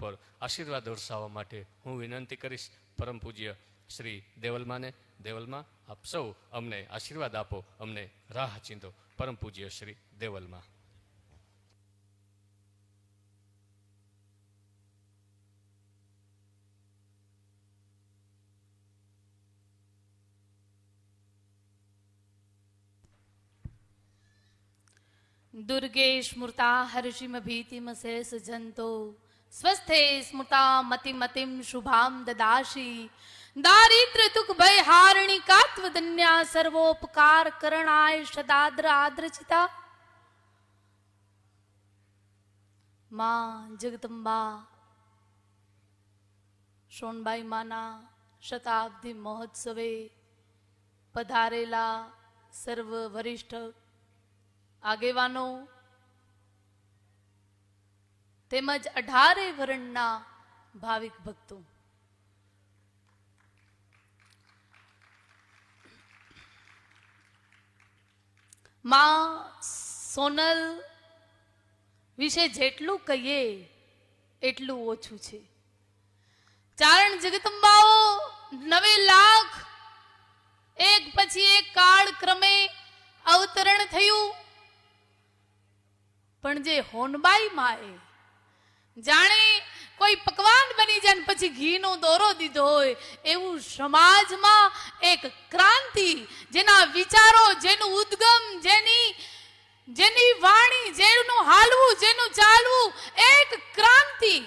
ઉપર આશીર્વાદ વરસાવવા માટે હું વિનંતી કરીશ પરમ પૂજ્ય શ્રી દેવલમાને. દેવલમા, આપ સૌ અમને આશીર્વાદ આપો, અમને રાહ ચીંધો. પરમ પૂજ્ય શ્રી દેવલમા. दुर्गे स्मृता हर्षिम भीतिम शेष जंतो स्वस्थे स्मृता मतिमतिम शुभाम ददाशी दारिद्र दुख भय हारिणी कात्वदन्या सर्वोपकार करणाय सदाद्र आद्रचिता मां जगदंबा सोनबाई माना शताब्दी महोत्सवे पधारेला सर्व वरिष्ठ આગેવાનો તેમજ 18 વર્ણના ભાવિક ભક્તો, માં સોનલ વિશે જેટલું કહીએ એટલું ઓછું છે. ચારણ જગદંબાઓ 9 લાખ એક પછી એક કાળક્રમે અવતરણ થયું, પણ જે હોનબાઈ માએ જાણે કોઈ પકવાન બની જાય ને પછી ઘીનો દોરો દીધો હોય એવું સમાજમાં એક ક્રાંતિ, જેના વિચારો, જેનું ઉદ્ગમ, જેની વાણી, જેનું હાલવું, જેનું ચાલવું, એક ક્રાંતિ,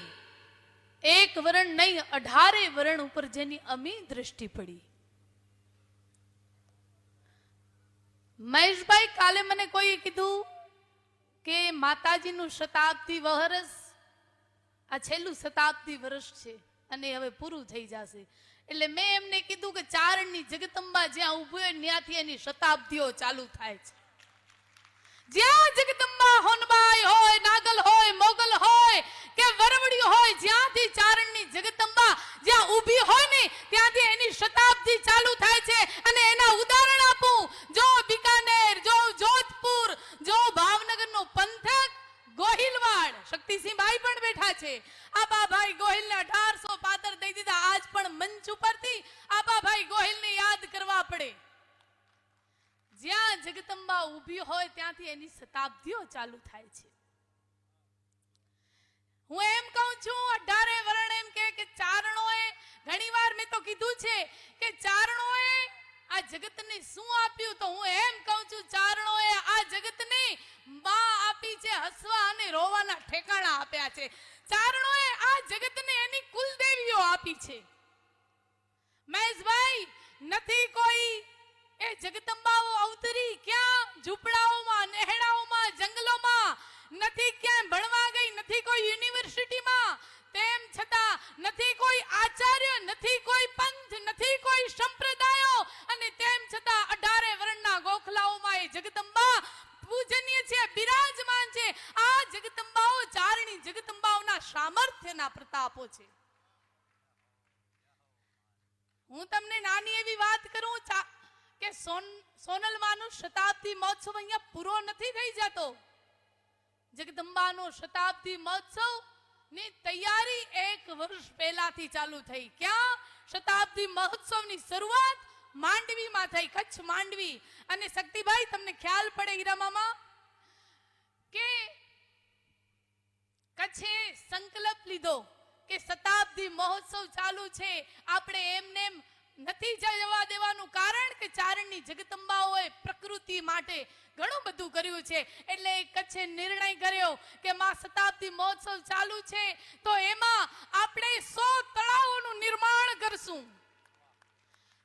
એક વર્ણ નહીં 18 વર્ણ ઉપર જેની અમી દ્રષ્ટિ પડી. મહેશભાઈ, કાલે મને કોઈએ કીધું કે માતાજીનું શતાબ્દી વર્ષ, આ છેલ્લું શતાબ્દી વર્ષ છે અને હવે પૂરું થઈ જશે. એટલે મેં એમને કીધું કે ચારણની જગદંબા જ્યાં ઊભી હોય ત્યાંથી એની શતાબ્દીઓ ચાલુ થાય છે. જ્યાં જગદંબા હોનબાઈ હોય, નાગલ હોય, મોગલ હોય કે વરવડી હોય, જ્યાંથી ચારણની જગદંબા જ્યાં ઊભી હોય ને ત્યાંથી એની શતાબ્દી ચાલુ થાય છે. અને એના ઉદાહરણ આપું, જો બિકાનેર, જો જોધપુર, જો ભાવનગરનો પંથક, ગોહિલવાડ, શક્તિસિંહભાઈ પણ બેઠા છે. આબાભાઈ ગોહિલને 1800 પાતર દઈ દીધા. આજ પણ મંચ ઉપરથી આબાભાઈ ગોહિલને યાદ કરવા પડે. જ્યાં જગદંબા ઊભી હોય ત્યાંથી એની શતાબ્દીઓ ચાલુ થાય છે. હું એમ કહું છું, 18 વર્ણ એમ કે ચારણોએ, ઘણીવાર મેં તો કીધું છે કે ચારણોએ આ જગતને શું આપ્યું, તો હું એમ કહું છું ચારણોએ આ જગતને માં આપી છે, હસવા અને રોવાના ઠેકાણા આપ્યા છે. ચારણોએ આ જગતને એની કુલદેવીઓ આપી છે. મહેશભાઈ, નથી કોઈ એ જગદંબાઓ અવતરી ક્યાં? ઝૂંપડાઓમાં, નેહડાઓમાં, જંગલોમાં, નથી ક્યાંય ભણવા ગઈ, નથી કોઈ યુનિવર્સિટીમાં. તેમ છતાં નથી કોઈ આચાર્ય, નથી કોઈ પંથ, નથી કોઈ સંપ્રદાયો, અને તેમ છતાં 18 વર્ણના ગોખલાઓમાં એ જગદંબા પૂજનીય છે, બિરાજમાન છે. આ જગદંબાઓ ચારણી જગદંબાઓના સામર્થ્યના પ્રતાપો છે. હું તમને નાની એવી વાત કરું કે સોનલમાનો શતાબ્દી મહોત્સવ અહીંયા પૂરો નથી થઈ જતો. જગદંબાનો શતાબ્દી મહોત્સવ ની તૈયારી 1 વર્ષ પહેલાથી ચાલુ થઈ. ક્યાં? શતાબ્દી મહોત્સવની શરૂઆત માંડવીમાં થઈ, કચ્છ માંડવી. અને શક્તિભાઈ, તમને ખ્યાલ પડે હીરામામા કે કચ્છે સંકલ્પ લીધો કે શતાબ્દી મહોત્સવ ચાલુ છે, આપણે એમને નથી જવા દેવાનું. કારણ કે ચારણની જગદંબાઓએ પ્રકૃતિ માટે ઘણું બધું કર્યું છે. એટલે કચ્છે નિર્ણય કર્યો કે માં શતાબ્દી મહોત્સવ ચાલુ છે તો એમાં આપણે 100 તળાવોનું નિર્માણ કરશું.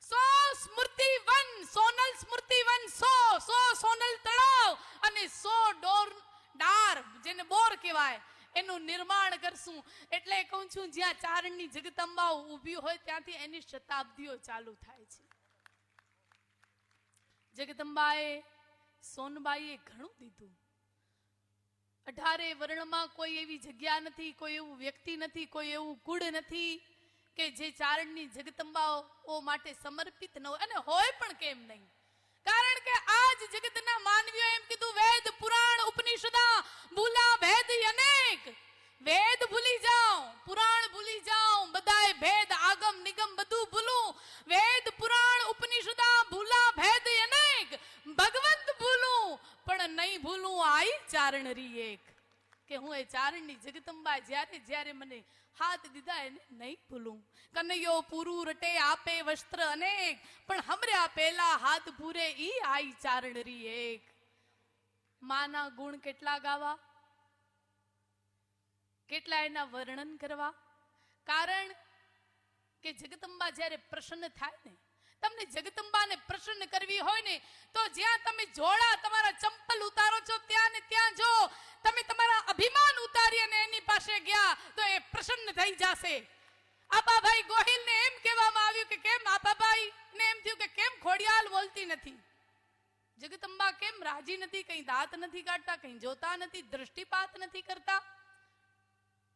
100 સ્મૃતિ વન, સોનલ સ્મૃતિ વન, 100 સોનલ તળાવ અને 100 ડાર, જેને બોર કહેવાય, એનું નિર્માણ કરશું. એટલે કહું છું, જ્યાં ચારણની જગદંબાઓ ઊભી હોય ત્યાંથી એની શતાબ્દીઓ ચાલુ થાય છે. જગદંબાએ, સોનબાઈએ ઘણું દીધું. 18 વર્ણમાં કોઈ એવી જગ્યા નથી, કોઈ એવું વ્યક્તિ નથી, કોઈ એવું કુળ નથી કે જે ચારણની જગદંબાઓ માટે સમર્પિત ન હોય. અને હોય પણ કેમ નહીં? કારણ કે આજ જગતના માનવીઓ એમ કીધું, વેદ પુરાણ ઉપનિષદા ભૂલા ભેદ અનેક. વેદ ભૂલી જાઓ, પુરાણ ચારણ રી એક, કે હું એ ચારણની જગદંબા જ્યારે જ્યારે મને હાથ દીધા એને નહીં ભૂલું. કનૈયો પૂરું રટે આપે વસ્ત્ર અનેક, પણ હમરે પેલા હાથ પૂરે ઈ આઈ ચારણ રી એક. માના ગુણ કેટલા ગાવા, કેટલા એના વર્ણન કરવા. કારણ કે જગદંબા જ્યારે પ્રસન્ન થાય ને, તમને જગદંબાને પ્રસન્ન કરવી હોય ને તો જ્યાં તમે જોડા તમારા ચંપલ ઉતારો છો ત્યાં ને ત્યાં જો તમે તમારા અભિમાન ઉતારી અને એની પાસે ગયા તો એ પ્રસન્ન થઈ જશે. આપાભાઈ ગોહિલને એમ કહેવામાં આવ્યું કે કેમ આપાભાઈ ને એમ થયું કે કેમ ખોડિયાલ બોલતી નથી, જગદંબા કેમ રાજી નથી, કઈ દાંત નથી કાઢતા, કઈ જોતા નથી, દૃષ્ટિપાત નથી કરતા.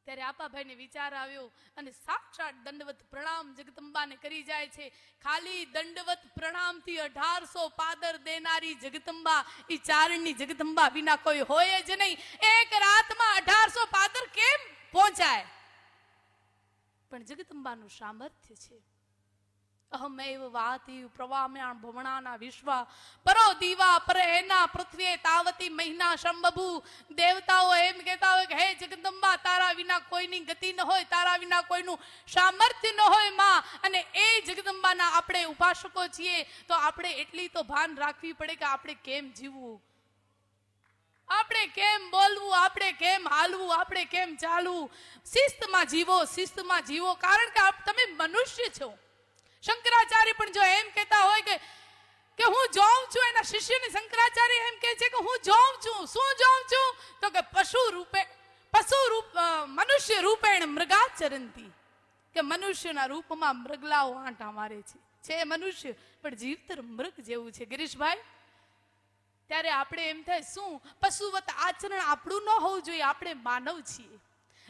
ત્યારે આપાભાઈને વિચાર આવ્યો અને સાક્ષાત દંડવત પ્રણામ જગદંબાને કરી જાય છે. ખાલી દંડવત પ્રણામથી 1800 પાદર દેનારી જગદંબા ઈ ચારણની જગદંબા વિના કોઈ હોય જ નહીં. એક રાતમાં 1800 પાદર કેમ પહોંચાય? પણ જગદંબાનું સામર્થ્ય છે. અહમેવ વાતી પ્રવામ્યાણ ભવણાના વિશ્વા પરો દીવા પર એના પૃથ્વીએ તાવતી મહિના શંભુ. દેવતાઓ એમ કહેતા હોય કે હે જગદંબા, તારા વિના કોઈની ગતિ ન હોય, તારા વિના કોઈનું સામર્થ્ય ન હોય માં. અને એ જગદંબાના આપણે ઉપાસકો છીએ તો આપણે એટલી તો ભાન રાખવી પડે કે આપણે કેમ જીવવું, આપણે કેમ બોલવું, આપણે કેમ હાલવું, આપણે કેમ ચાલવું. શિસ્તમાં જીવો, શિસ્તમાં જીવો. કારણ કે તમે મનુષ્ય છો. શંકરાચાર્ય પણ જો એમ કહેતા હોય કે હું જોઉં છું, એના શિષ્યને શંકરાચાર્ય એમ કહે છે કે હું જોઉં છું. શું જોઉં છું? તો કે મનુષ્ય રૂપેણ મૃગાચરંતી, કે મનુષ્યના રૂપમાં મૃગલાઓ આંટા મારે છે મનુષ્ય પણ જીવતર મૃગ જેવું છે. ગિરીશભાઈ, ત્યારે આપણે એમ થાય શું પશુવત આચરણ આપણું ન હોવું જોઈએ. આપણે માનવ છીએ.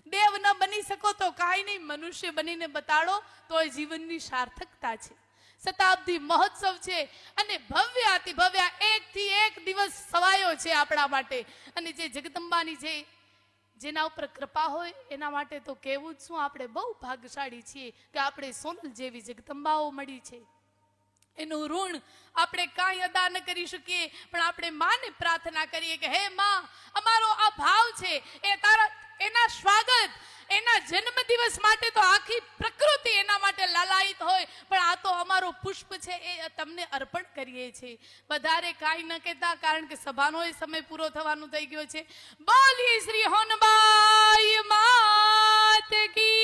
દેવ ન બની શકો તો કાંઈ નહીં, મનુષ્ય બનીને બતાડો તો એ જીવનની સાર્થકતા છે. શતાબ્દી મહોત્સવ છે અને ભવ્યાતિ ભવ્ય એકથી એક દિવસ સવાયો છે આપણા માટે. અને જે જગદંબાની જેના ઉપર કૃપા હોય એના માટે તો કહેવું જ શું, આપણે બહુ ભાગ્યશાળી છીએ કે આપણે સોનલ જેવી જગદંબાઓ મળી છે. એનું ઋણ આપણે કાંઈ અદા ન કરી શકીએ, પણ આપણે માને પ્રાર્થના કરીએ કે હે માં, અમારો આ ભાવ છે એ તારા એના સ્વાગત, એના જન્મ દિવસ માટે તો આખી પ્રકૃતિ એના માટે લાલાયિત હોય, પણ આ તો અમારો પુષ્પ છે એ તમને અર્પણ કરીએ છીએ. વધારે કાંઈ ન કહેતા, કારણ કે સભાનો એ સમય પૂરો થવાનો થઈ ગયો છે. બોલીએ શ્રી હોનબાઈ માત કી.